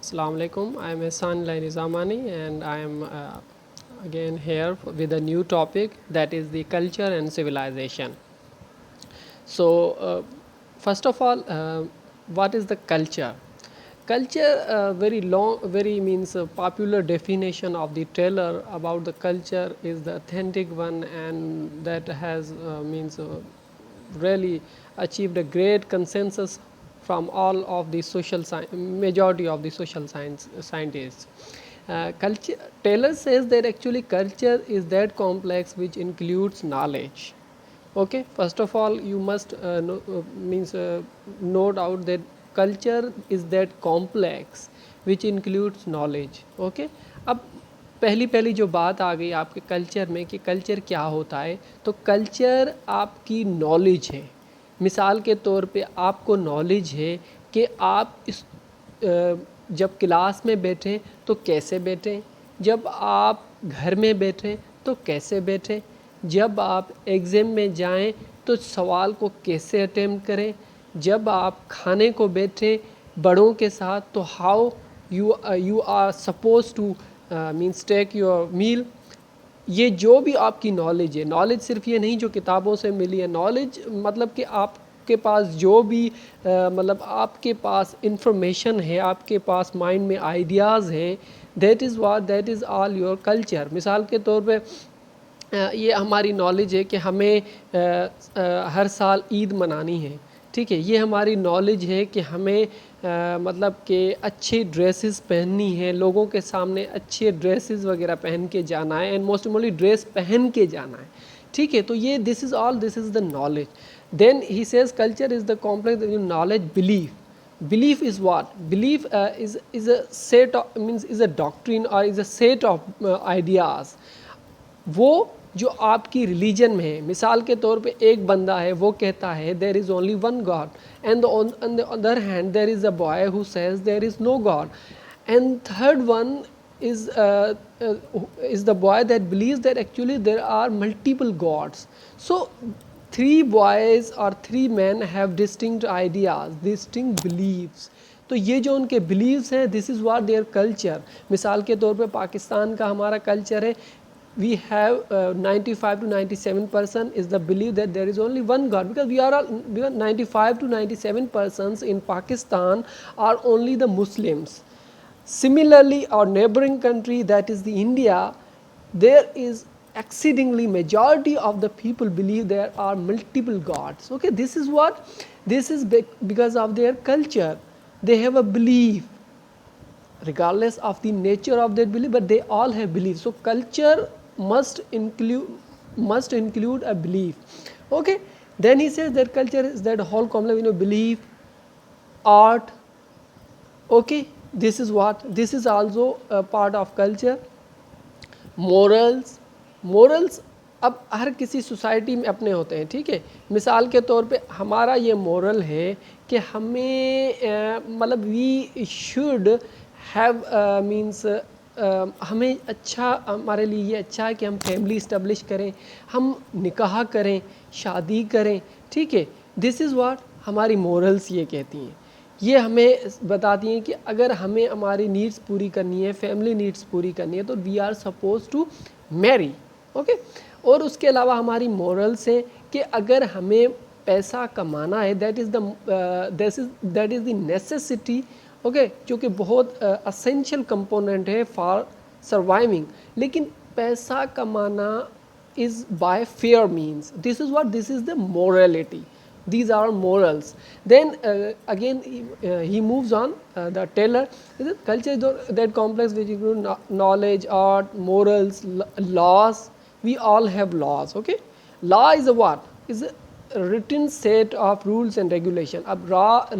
Assalamu alaikum. I am Ehsan Laini Zamani and I am again here with a new topic, that is the culture and civilization. So, first of all, what is the culture? Culture, very long, very means a popular definition of the Taylor about the culture is the authentic one, and that has means really achieved a great consensus from all of the majority of the social science scientists. Culture, Taylor says that actually culture is that complex which includes knowledge. Okay, first of all you must note out that culture is that complex which includes knowledge. Okay, अब पहली पहली जो बात आ गई आपके culture में कि culture क्या होता है, तो कल्चर आपकी नॉलेज है. मिसाल के तौर पे आपको नॉलेज है कि आप इस जब क्लास में बैठें तो कैसे बैठें, जब आप घर में बैठें तो कैसे बैठें, जब आप एग्ज़ाम में जाएं तो सवाल को कैसे अटेम्प्ट करें, जब आप खाने को बैठें बड़ों के साथ तो how you are suppose to means take your meal. ये जो भी आपकी नॉलेज है, नॉलेज सिर्फ ये नहीं जो किताबों से मिली है, नॉलेज मतलब कि आपके पास जो भी मतलब आपके पास इंफॉर्मेशन है, आपके पास माइंड में आइडियाज़ हैं, that is all your culture. मिसाल के तौर पे ये हमारी नॉलेज है कि हमें हर साल ईद मनानी है, ठीक है. ये हमारी नॉलेज है कि हमें मतलब कि अच्छी ड्रेसेस पहननी है, लोगों के सामने अच्छे ड्रेसेस वगैरह पहन के जाना है, एंड मोस्ट इम्पॉर्टेंटली ड्रेस पहन के जाना है, ठीक है. तो ये this is the knowledge. Then he says culture is the complex knowledge. Belief is what? Belief is a set of means is a doctrine or is a set of ideas. वो जो आपकी रिलीजन में है, मिसाल के तौर पे एक बंदा है वो कहता है there is only one God, and on the other hand there is a boy who says there is no God, and third one is the boy that believes that actually there are multiple gods. So three boys or three men have distinct ideas, distinct beliefs. तो ये जो उनके beliefs हैं, this is what their culture. मिसाल के तौर पे पाकिस्तान का हमारा कल्चर है, we have 95 to 97% is the belief that there is only one God, because we are 95 to 97% in Pakistan are only the Muslims. Similarly, our neighboring country, that is the India, there is exceedingly majority of the people believe there are multiple gods. Okay, this is what, this is because of their culture. They have a belief regardless of the nature of that belief, but they all have belief. So culture must include a belief. Okay, then he says that culture is that whole complex, belief, art. Okay, this is what, this is also a part of culture. morals अब हर किसी society में अपने होते हैं, ठीक है. मिसाल के तौर पे हमारा ये मोरल है कि हमें मतलब वी शुड हैव मीन्स हमें अच्छा, हमारे लिए ये अच्छा है कि हम फैमिली इस्टेब्लिश करें, हम निकाह करें, शादी करें, ठीक है. दिस इज़ व्हाट हमारी मोरल्स ये कहती हैं. ये हमें बताती हैं कि अगर हमें हमारी नीड्स पूरी करनी है, फैमिली नीड्स पूरी करनी है, तो we are suppose to marry. Okay, और उसके अलावा हमारी मोरल्स हैं कि अगर हमें पैसा कमाना है, that is the necessity. Okay, जो कि बहुत असेंशियल कंपोनेंट है फॉर सर्वाइविंग. लेकिन पैसा कमाना is by fair means. This is what, this is the morality. These are morals. Then again he moves on, the Taylor. Culture is that complex which include knowledge, art, morals, laws. We all have laws. Okay, law is a what? Is a written set of rules and regulation. अब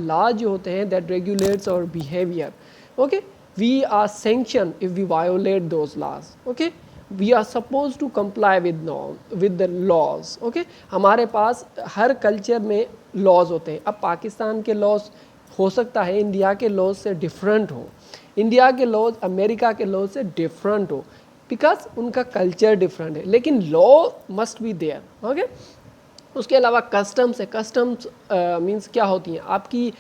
law जो होते हैं that regulates our behavior. Okay, we are sanctioned if we violate those laws. Okay, we are supposed to comply with the laws. Okay, हमारे पास हर culture में laws होते हैं. अब पाकिस्तान के लॉज हो सकता है इंडिया के लॉज से डिफरेंट हो, इंडिया के लॉज अमेरिका के लॉज से डिफरेंट हो, बिकॉज उनका कल्चर डिफरेंट है, लेकिन law must be there. Okay, उसके अलावा कस्टम्स है, कस्टम्स मीन्स क्या होती हैं आपकी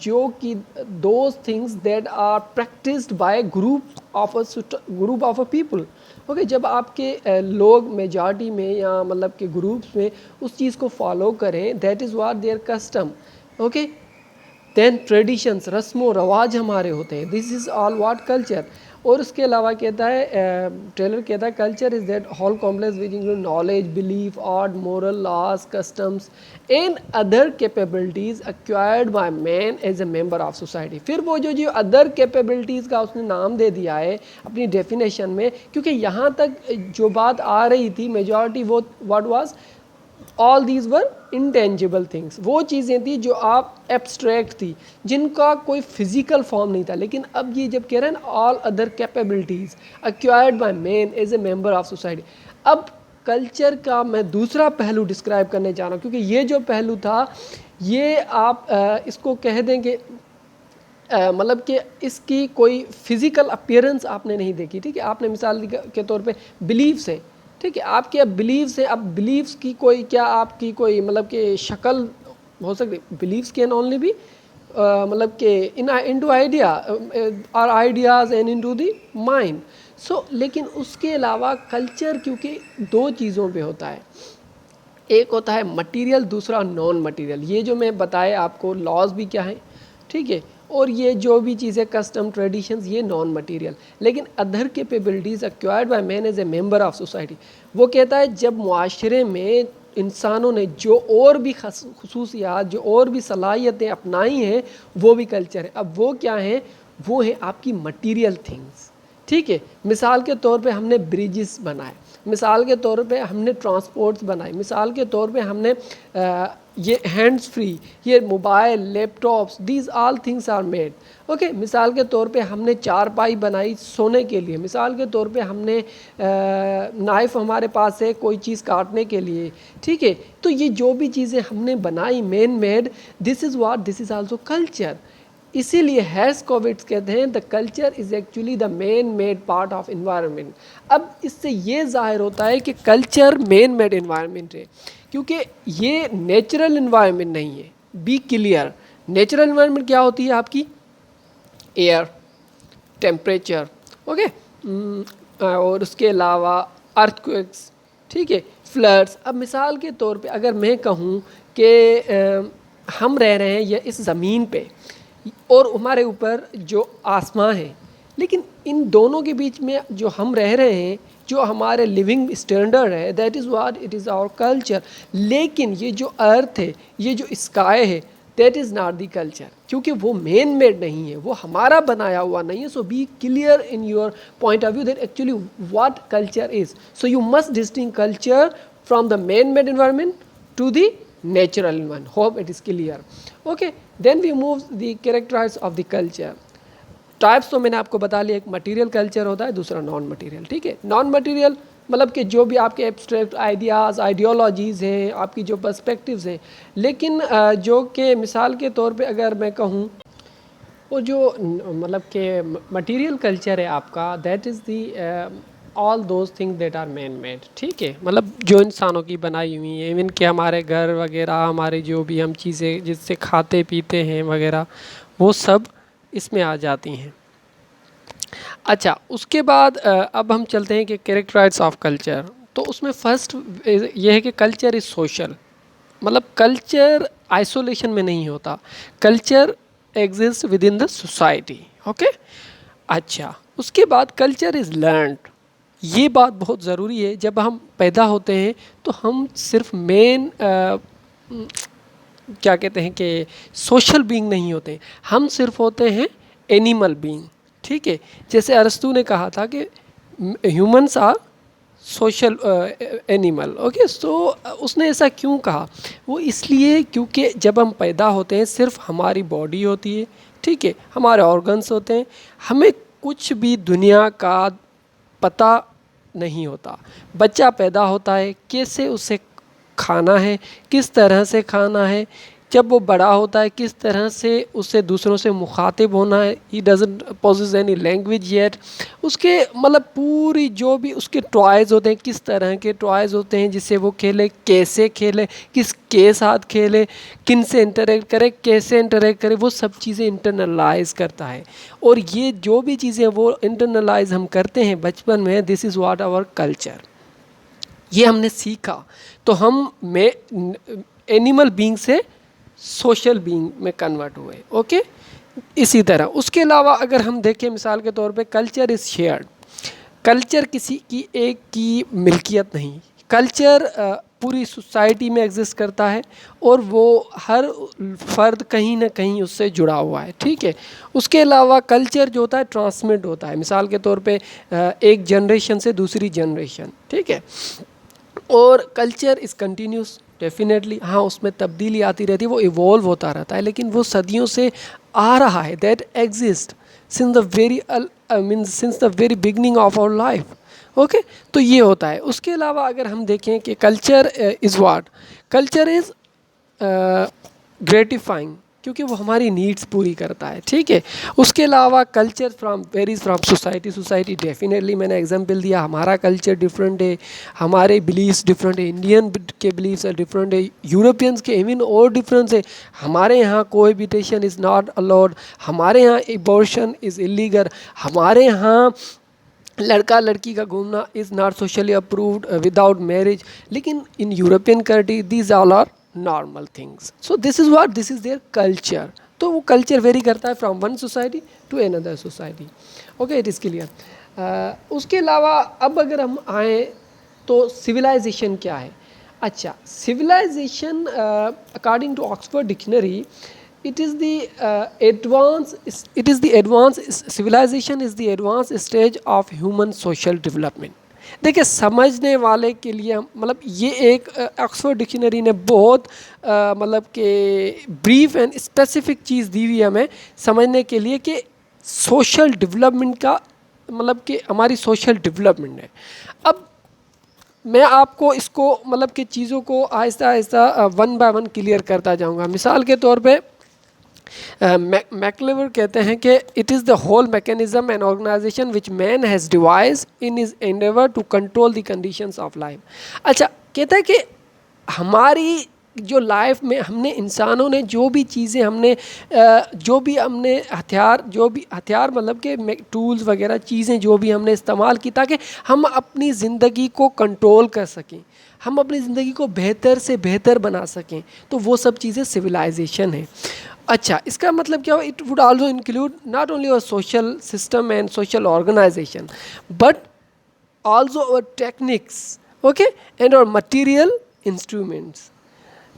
जो कि those things that are practised by group of a people. Okay, जब आपके लोग मेजॉरिटी में या मतलब के ग्रुप्स में उस चीज़ को फॉलो करें, that is what their custom. Okay, then traditions, रस्मो रवाज हमारे होते हैं, this is all what culture. और उसके अलावा कहता है टेलर कहता है culture is that whole complex which include knowledge, belief, art, moral, laws, customs and other capabilities acquired by man as a member of society. फिर वो जो अदर कैपेबिलिटीज़ का उसने नाम दे दिया है अपनी डेफिनेशन में, क्योंकि यहाँ तक जो बात आ रही थी मेजॉरिटी वो what was all these were intangible things, वो चीज़ें थी जो आप एब्स्ट्रैक्ट थी, जिनका कोई फिजिकल फॉर्म नहीं था। लेकिन अब ये जब कह रहे हैं ना all other capabilities acquired by man as a member of society, अब कल्चर का मैं दूसरा पहलू डिस्क्राइब करने जा रहा हूँ, क्योंकि ये जो पहलू था ये आप इसको कह दें कि मतलब कि इसकी कोई फिज़िकल अपीयरेंस आपने नहीं देखी। ठीक है, आपने मिसाल के तौर पे बिलीव्स है, ठीक है, आपके अब बिलीव्स हैं, अब बिलीव्स की कोई क्या आपकी कोई मतलब कि शक्ल हो सकती, बिलीव्स कैन ओनली भी मतलब कि इनटू आइडिया और ideas and into the mind. So लेकिन उसके अलावा कल्चर क्योंकि दो चीज़ों पे होता है, एक होता है मटेरियल, दूसरा नॉन मटेरियल। ये जो मैं बताया आपको लॉज भी क्या है, ठीक है, और ये जो भी चीज़ें कस्टम ट्रेडिशंस ये नॉन मटेरियल। लेकिन other capabilities acquired by man as a member of society, वो कहता है जब मुआशरे में इंसानों ने जो और भी खसूसियात, जो और भी सलाहियतें अपनाई हैं, वो भी कल्चर है। अब वो क्या हैं, वो है आपकी मटीरियल थिंग्स। ठीक है, मिसाल के तौर पे हमने ब्रिजेस बनाए, मिसाल के तौर पे हमने ट्रांसपोर्ट्स बनाए, मिसाल के तौर पे हमने ये हैंड्स फ्री, ये mobile, laptops, these all things are made. Okay, मिसाल के तौर पे हमने चारपाई बनाई सोने के लिए, मिसाल के तौर पे हमने नाइफ़ हमारे पास है कोई चीज़ काटने के लिए। ठीक है, तो ये जो भी चीज़ें हमने बनाई man made, this is what, this is also culture. इसीलिए हेस्कोविट्स कहते हैं the culture is actually the man made part of environment. अब इससे ये जाहिर होता है कि कल्चर मैन मेड इन्वायरमेंट है, क्योंकि ये नेचुरल इन्वायरमेंट नहीं है। बी क्लियर, नेचुरल इन्वायरमेंट क्या होती है आपकी, एयर, टेम्परेचर, ओके, और उसके अलावा अर्थक्वेक्स, ठीक है, फ्लड्स। अब मिसाल के तौर पे अगर मैं कहूँ कि हम रह रहे हैं ये इस ज़मीन पे और हमारे ऊपर जो आसमां है, लेकिन इन दोनों के बीच में जो हम रह रहे हैं, जो हमारे लिविंग स्टैंडर्ड है, that is what it is our culture. लेकिन ये जो अर्थ है, ये जो स्काई है, that is not the culture, क्योंकि वो मैन मेड नहीं है, वो हमारा बनाया हुआ नहीं है। So be clear in your point of view that actually what culture is. So you must distinguish culture from the man made environment to the natural one. Hope it is clear. Okay, then we move the characteristics of the culture. Types तो मैंने आपको बता लिया, एक material culture होता है, दूसरा non material. ठीक है, नॉन मटेरियल मतलब कि जो भी आपके एब्स्ट्रैक्ट आइडियाज़, आइडियोलॉजीज़ हैं, आपकी जो पर्सपेक्टिव्स हैं, लेकिन जो कि मिसाल के तौर पे अगर मैं कहूँ, वो जो मतलब कि मटेरियल कल्चर है आपका, that is the all those thing that are man made. ठीक है, मतलब जो इंसानों की बनाई हुई है, इवन कि हमारे घर वगैरह, हमारे जो भी हम चीज़ें जिससे खाते पीते हैं वगैरह, वो सब इसमें आ जाती हैं। अच्छा, उसके बाद अब हम चलते हैं कि कैरेक्टराइज ऑफ कल्चर। तो उसमें फर्स्ट ये है कि कल्चर इज़ सोशल, मतलब कल्चर आइसोलेशन में नहीं होता, culture exist with in the society. Okay, अच्छा, उसके बाद कल्चर इज़ लर्नड। ये बात बहुत ज़रूरी है, जब हम पैदा होते हैं तो हम सिर्फ मेन क्या कहते हैं कि सोशल बीइंग नहीं होते, हम सिर्फ होते हैं एनिमल बीइंग। ठीक है, जैसे अरस्तू ने कहा था कि humans are social animal. Okay, so उसने ऐसा क्यों कहा, वो इसलिए क्योंकि जब हम पैदा होते हैं सिर्फ हमारी बॉडी होती है, ठीक है, हमारे ऑर्गन्स होते हैं, हमें कुछ भी दुनिया का पता नहीं होता। बच्चा पैदा होता है, कैसे उसे खाना है, किस तरह से खाना है, जब वो बड़ा होता है किस तरह से उससे दूसरों से मुखातिब होना है, he doesn't possess any language yet, उसके मतलब पूरी जो भी उसके टॉयज़ होते हैं, किस तरह के टॉयज़ होते हैं जिससे वो खेले, कैसे खेले, किसके साथ खेले, किन से इंटरेक्ट करे, कैसे इंटरेक्ट करे, वो सब चीज़ें इंटरनलाइज करता है। और ये जो भी चीज़ें वो इंटरनलाइज हम करते हैं बचपन में, this is what our culture, ये हमने सीखा। तो हम में एनिमल बीइंग से सोशल बीइंग में कन्वर्ट हुए। ओके, इसी तरह उसके अलावा अगर हम देखें मिसाल के तौर पे, कल्चर इज़ शेयर्ड। कल्चर किसी की एक की मिल्कियत नहीं, कल्चर पूरी सोसाइटी में एग्जिस्ट करता है और वो हर फ़र्द कहीं ना कहीं उससे जुड़ा हुआ है। ठीक है, उसके अलावा कल्चर जो होता है ट्रांसमिट होता है, मिसाल के तौर पे एक जनरेशन से दूसरी जनरेशन। ठीक है, और कल्चर इज़ कंटिन्यूस डेफिनेटली, हाँ उसमें तब्दीली आती रहती है, वो इवॉल्व होता रहता है, लेकिन वो सदियों से आ रहा है, that exist since the very beginning of our life. Okay, तो ये होता है। उसके अलावा अगर हम देखें कि culture is what, culture is gratifying, क्योंकि वो हमारी नीड्स पूरी करता है। ठीक है, उसके अलावा culture from varies from society definitely, मैंने एग्जांपल दिया, हमारा कल्चर डिफरेंट है, हमारे बिलीव्स डिफरेंट है, इंडियन के बिलीव्स है डिफरेंट है, यूरोपियंस के इवन और डिफरेंस है। हमारे यहाँ कोएबिटेशन इज़ नॉट अलाउड, हमारे यहाँ एबॉर्शन इज़ इलीगल, हमारे यहाँ लड़का लड़की का घूमना is not socially approved without marriage, लेकिन in European country these all are normal things. So this is what, this is their culture. तो वो कल्चर वेरी करता है from one society to another society. Okay, it is clear. उसके अलावा अब अगर हम आए तो सिविलाइजेशन क्या है। अच्छा, civilization according to Oxford dictionary, it is the advanced civilization is the advanced stage of human social development। देखिए, समझने वाले के लिए मतलब ये एक ऑक्सफोर्ड डिक्शनरी ने बहुत मतलब कि ब्रीफ एंड स्पेसिफिक चीज़ दी हुई है हमें समझने के लिए कि सोशल डेवलपमेंट का मतलब कि हमारी सोशल डेवलपमेंट है। अब मैं आपको इसको मतलब कि चीज़ों को Aahista Aahista one by one clear करता जाऊंगा। मिसाल के तौर पे मैक्लेवर कहते हैं कि it is the whole mechanism and organization which man has devise in his endeavour to control the conditions of life. अच्छा, कहता है कि हमारी जो लाइफ में हमने इंसानों ने जो भी चीज़ें हमने हथियार मतलब कि टूल्स वगैरह चीज़ें जो भी हमने इस्तेमाल की ताकि हम अपनी ज़िंदगी को कंट्रोल कर सकें, हम अपनी ज़िंदगी को बेहतर से बेहतर बना सकें, तो वो सब चीज़ें सिविलाइजेशन है। अच्छा, इसका मतलब क्या हो, it would also include not only our social system and social organization but also our techniques, okay, and our material instruments.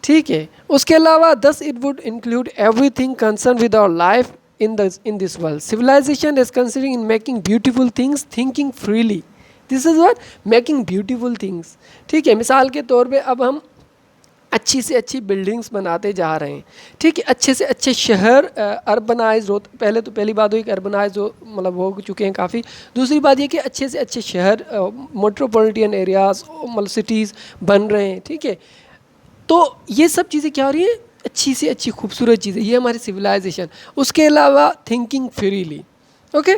ठीक है, उसके अलावा thus it would include everything concern with our life in this world. Civilization is considering in making beautiful things, thinking freely. This is what making beautiful things. ठीक है, मिसाल के तौर पे अब हम अच्छी से अच्छी बिल्डिंग्स बनाते जा रहे हैं। ठीक है, अच्छे से अच्छे शहर अर्बनाइज हो, पहली बात हुई कि अर्बनाइज हो मतलब हो चुके हैं काफ़ी। दूसरी बात ये कि अच्छे से अच्छे शहर मेट्रोपॉलिटन एरियाज मतलब सिटीज़ बन रहे हैं। ठीक है, तो ये सब चीज़ें क्या हो रही हैं, अच्छी से अच्छी खूबसूरत चीज़ें, ये हमारी सिविलाइजेशन। उसके अलावा थिंकिंग फ्रीली, ओके,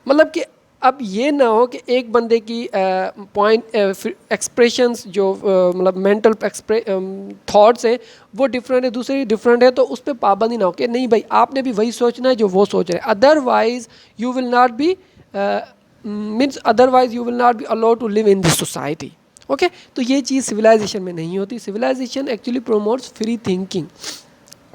मतलब कि अब ये ना हो कि एक बंदे की पॉइंट एक्सप्रेशंस जो मतलब मेंटल थॉट्स हैं वो डिफरेंट है, दूसरी डिफरेंट है, तो उस पर पाबंदी ना हो कि नहीं भाई आपने भी वही सोचना है जो वो सोच रहे हैं, otherwise you will not be allowed to live in this society. Okay, तो ये चीज़ सिविलाइजेशन में नहीं होती। Civilization actually promotes free thinking,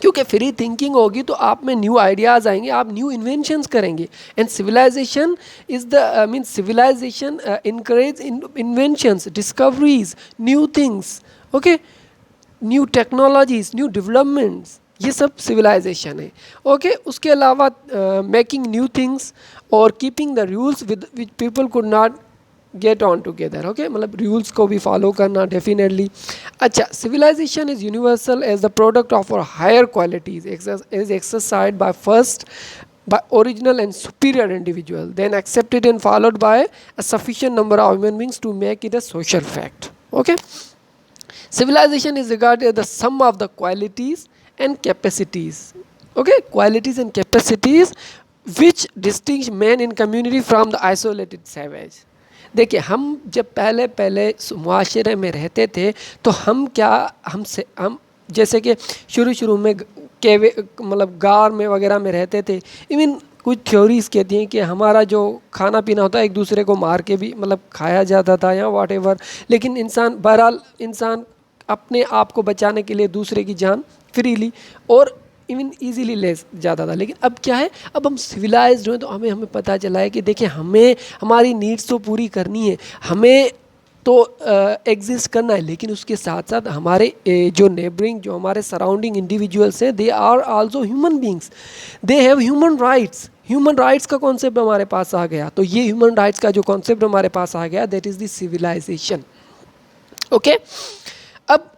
क्योंकि फ्री थिंकिंग होगी तो आप में न्यू आइडियाज़ आएंगे, आप न्यू इन्वेंशंस करेंगे। And civilization is the civilization encourage inventions, discoveries, new things, okay, new technologies, new developments, ये सब सिविलाइजेशन है। ओके, उसके अलावा मेकिंग न्यू थिंग्स और keeping the rules which people could not get on together. Okay, मतलब rules को भी follow करना डेफिनेटली। अच्छा, civilization is universal as the product of our higher qualities is exercised by first by original and superior individual, then accepted and followed by a sufficient number of human beings to make it a social fact. Okay, civilization is regarded as the sum of the qualities and capacities, okay, qualities and capacities which distinguish man in community from the isolated savage. देखिए, हम जब पहले पहले मुआशरे में रहते थे तो हम जैसे कि शुरू में केवे मतलब गार में वगैरह में रहते थे। इवन कुछ थ्योरीज कहती हैं कि हमारा जो खाना पीना होता है एक दूसरे को मार के भी मतलब खाया जाता था या वॉट एवर, लेकिन बहरहाल इंसान अपने आप को बचाने के लिए दूसरे की जान फ्रीली और इवन इजीली ले जाता था। लेकिन अब क्या है, अब हम सिविलाइज्ड हुए तो हमें पता चला है कि देखिए, हमें हमारी नीड्स तो पूरी करनी है, हमें तो एग्जिस्ट करना है, लेकिन उसके साथ साथ हमारे जो नेबरिंग, जो हमारे सराउंडिंग इंडिविजुअल्स हैं, they are also human beings, they have human rights. Human rights का कॉन्सेप्ट हमारे पास आ गया। तो ये ह्यूमन राइट्स का जो कॉन्सेप्ट हमारे पास आ गया, that is the civilization. Okay, अब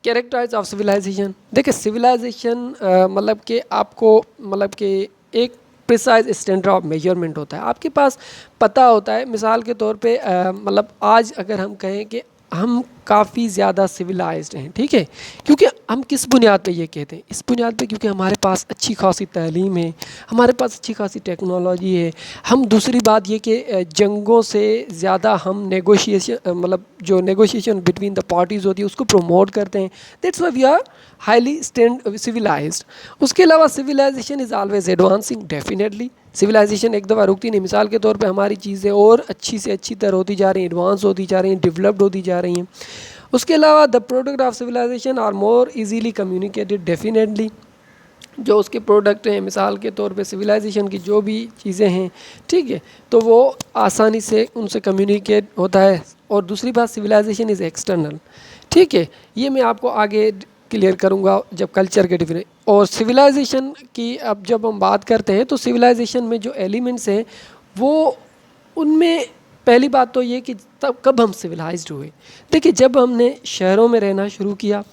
कैरेक्टराइज ऑफ सिविलाइजेशन। देखिए, सिविलाइजेशन मतलब कि आपको मतलब कि एक प्रिसाइज स्टैंडर्ड ऑफ मेजरमेंट होता है, आपके पास पता होता है। मिसाल के तौर पे मतलब आज अगर हम कहें कि हम काफ़ी ज़्यादा सिविलाइज्ड हैं, ठीक है, क्योंकि हम किस बुनियाद पे ये कहते हैं, इस बुनियाद पे क्योंकि हमारे पास अच्छी खासी तालीम है, हमारे पास अच्छी खासी टेक्नोलॉजी है। हम दूसरी बात ये कि जंगों से ज़्यादा हम नेगोशिएशन मतलब जो नेगोशिएशन बिटवीन द पार्टीज़ होती है उसको प्रमोट करते हैं। That's why we are highly civilized. उसके अलावा civilization is always advancing. Definitely civilization एक दफ़ा रुकती नहीं। मिसाल के तौर पे हमारी चीज़ें और अच्छी से अच्छी तरह होती जा रही हैं, एडवांस होती जा रही हैं, डेवलप्ड होती जा रही हैं। उसके अलावा the product of civilization are more easily communicated. Definitely जो उसके प्रोडक्ट हैं, मिसाल के तौर पे सिविलाइजेशन की जो भी चीज़ें हैं, ठीक है, तो वो आसानी से उनसे कम्युनिकेट होता है। और दूसरी बात, सिविलाइजेशन इज़ एक्सटर्नल, ठीक है, ये मैं आपको आगे क्लियर करूँगा जब कल्चर के डिफरेंट। और सिविलाइजेशन की अब जब हम बात करते हैं तो सिविलाइजेशन में जो एलिमेंट्स हैं वो, उनमें पहली बात तो ये कि तब कब हम सिविलाइज्ड हुए। देखिए, जब हमने शहरों में रहना शुरू किया,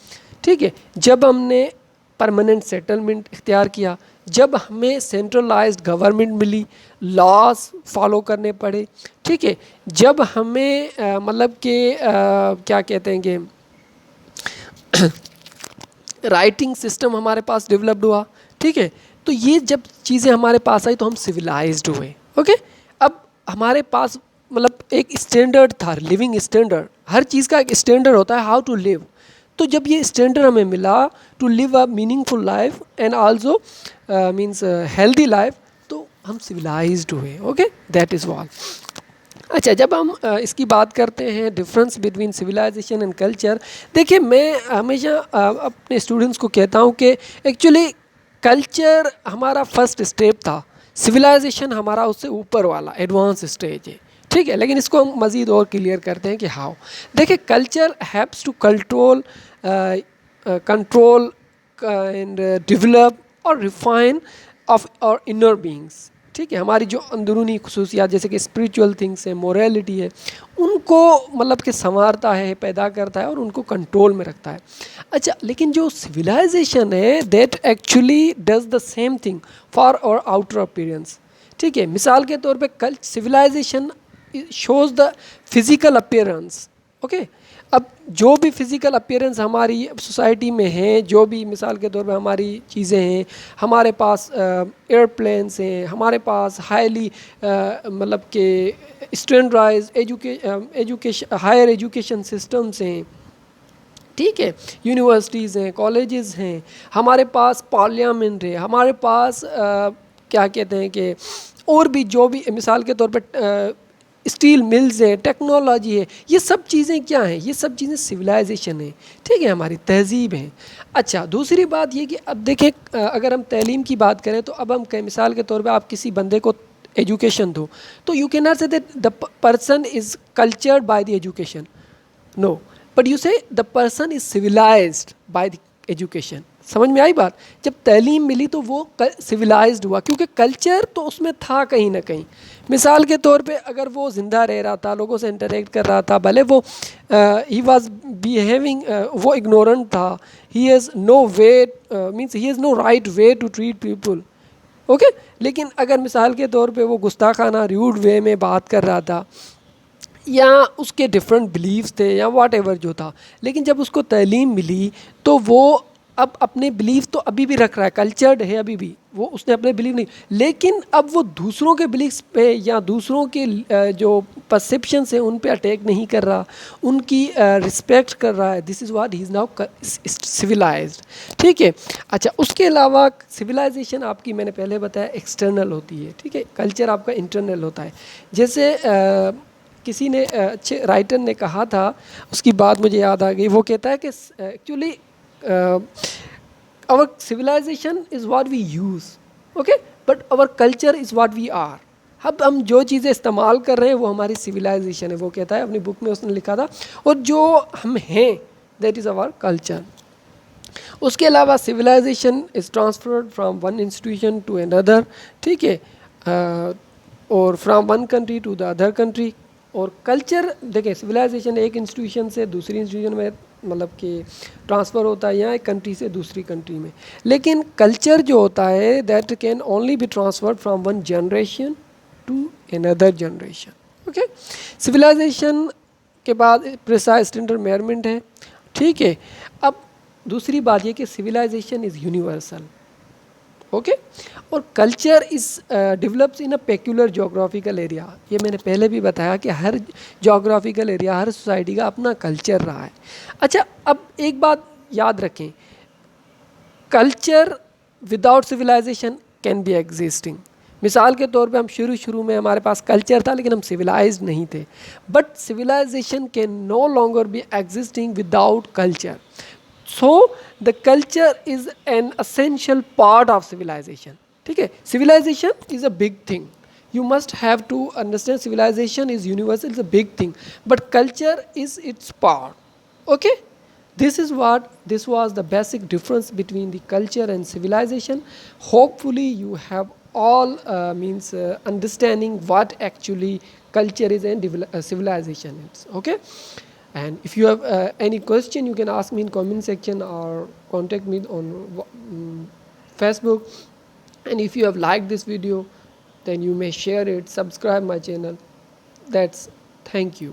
ठीक है, जब हमने परमानेंट सेटलमेंट इख्तियार किया, जब हमें सेंट्रलाइज्ड गवर्नमेंट मिली, लॉज फॉलो करने पड़े, ठीक है, जब हमें मतलब कि क्या कहते हैं कि राइटिंग सिस्टम हमारे पास डेवलप्ड हुआ, ठीक है, तो ये जब चीज़ें हमारे पास आई तो हम सिविलाइज्ड हुए। ओके, अब हमारे पास मतलब एक स्टैंडर्ड था, लिविंग स्टैंडर्ड। हर चीज़ का एक स्टैंडर्ड होता है, हाउ टू लिव। तो जब ये स्टैंडर्ड हमें मिला to live a meaningful life and also means healthy life, तो हम सिविलाइज्ड हुए। Okay, that is all. अच्छा, जब हम इसकी बात करते हैं difference between civilization and culture, देखिए, मैं हमेशा अपने स्टूडेंट्स को कहता हूँ कि एक्चुअली कल्चर हमारा फर्स्ट स्टेप था, सिविलाइजेशन हमारा उससे ऊपर वाला एडवांस स्टेज है, ठीक है। लेकिन इसको हम मज़ीद और क्लियर करते हैं कि हाउ। देखिए, culture helps to control and develop और refine of our inner beings, ठीक है। हमारी जो अंदरूनी खसूसियात जैसे कि स्पिरिचुअल थिंग्स है, मोरालिटी है, उनको मतलब कि संवारता है, पैदा करता है और उनको कंट्रोल में रखता है। अच्छा, लेकिन जो सिविलाइजेशन है that actually does the same thing for our outer appearance, ठीक है। मिसाल के तौर पे civilization shows the physical appearance, okay. अब जो भी फिज़िकल अपीयरेंस हमारी सोसाइटी में है, जो भी मिसाल के तौर पे हमारी चीज़ें हैं, हमारे पास एयरप्लेन्स हैं, हमारे पास हाईली मतलब के standardize education higher education systems हैं, ठीक है, यूनिवर्सिटीज़ हैं, कॉलेजेस हैं, हमारे पास पार्लियामेंट है, हमारे पास क्या कहते हैं कि और भी जो भी मिसाल के तौर पे स्टील मिल्स है, टेक्नोलॉजी है, ये सब चीज़ें क्या हैं? ये सब चीज़ें सिविलाइजेशन है, ठीक है, हमारी तहजीब है। अच्छा, दूसरी बात ये कि अब देखें, अगर हम तालीम की बात करें तो अब हम कहें मिसाल के तौर पे आप किसी बंदे को एजुकेशन दो, तो you can not say that the person is cultured by the education, no, but you say the person is civilized by the education. समझ में आई बात? जब तालीम मिली तो वो सिविलाइज्ड हुआ, क्योंकि कल्चर तो उसमें था कहीं ना कहीं। मिसाल के तौर पे अगर वो ज़िंदा रह रहा था, लोगों से इंटरेक्ट कर रहा था, भले वो ही वाज बिहेविंग, वो इग्नोरेंट था, he has no way means he has no right way to treat people, okay. लेकिन अगर मिसाल के तौर पे वो गुस्ताखाना र्यूड वे में बात कर रहा था, या उसके डिफरेंट बिलीव्स थे या वाट एवर जो था, लेकिन जब उसको तालीम मिली तो वो अब अपने बिलीफ तो अभी भी रख रहा है, कल्चर्ड है अभी भी, वो उसने अपने बिलीफ नहीं, लेकिन अब वो दूसरों के बिलीफ पे या दूसरों के जो परसेप्शन है उन पे अटैक नहीं कर रहा, उनकी रिस्पेक्ट कर रहा है। This is what he is now civilized. ठीक है। अच्छा, उसके अलावा सिविलाइजेशन आपकी मैंने पहले बताया एक्सटर्नल होती है, ठीक है, कल्चर आपका इंटरनल होता है। जैसे किसी ने अच्छे राइटर ने कहा था, उसकी बात मुझे याद आ गई, वो कहता है कि actually our civilization is what we use, okay, but our culture is what we are। अब हम जो चीज़ें इस्तेमाल कर रहे हैं वो हमारी सिविलाइजेशन है, वो कहता है, अपनी बुक में उसने लिखा था, और जो हम हैं दैट इज़ आवर कल्चर। उसके अलावा civilization is transferred from one institution to another, ठीक है, और from one country to the other country. और कल्चर देखिए, सिविलाइजेशन एक इंस्टीट्यूशन से दूसरी इंस्टीट्यूशन में मतलब कि ट्रांसफ़र होता है, या एक कंट्री से दूसरी कंट्री में, लेकिन कल्चर जो होता है that can only be transferred from one generation to another generation. Okay, civilization के बाद प्रिसाइज स्टैंडर्ड मेजरमेंट है, ठीक है। अब दूसरी बात ये कि सिविलाइजेशन इज़ यूनिवर्सल, ओके, और culture is develops in a peculiar geographical area. ये मैंने पहले भी बताया कि हर जोग्राफिकल एरिया, हर सोसाइटी का अपना कल्चर रहा है। अच्छा, अब एक बात याद रखें, culture without civilization can be existing. मिसाल के तौर पे हम शुरू में हमारे पास कल्चर था लेकिन हम सिविलाइज्ड नहीं थे, but civilization can no longer be existing without culture. So the culture is an essential part of civilization, ठीक है। civilization is a big thing, you must have to understand civilization is universal, it's a big thing, but culture is its part, okay। This was the basic difference between the culture and civilization. Hopefully you have all understanding what actually culture is and civilization is, okay। And if you have any question, you can ask me in comment section or contact me on Facebook. And if you have liked this video, then you may share it, subscribe my channel. That's thank you.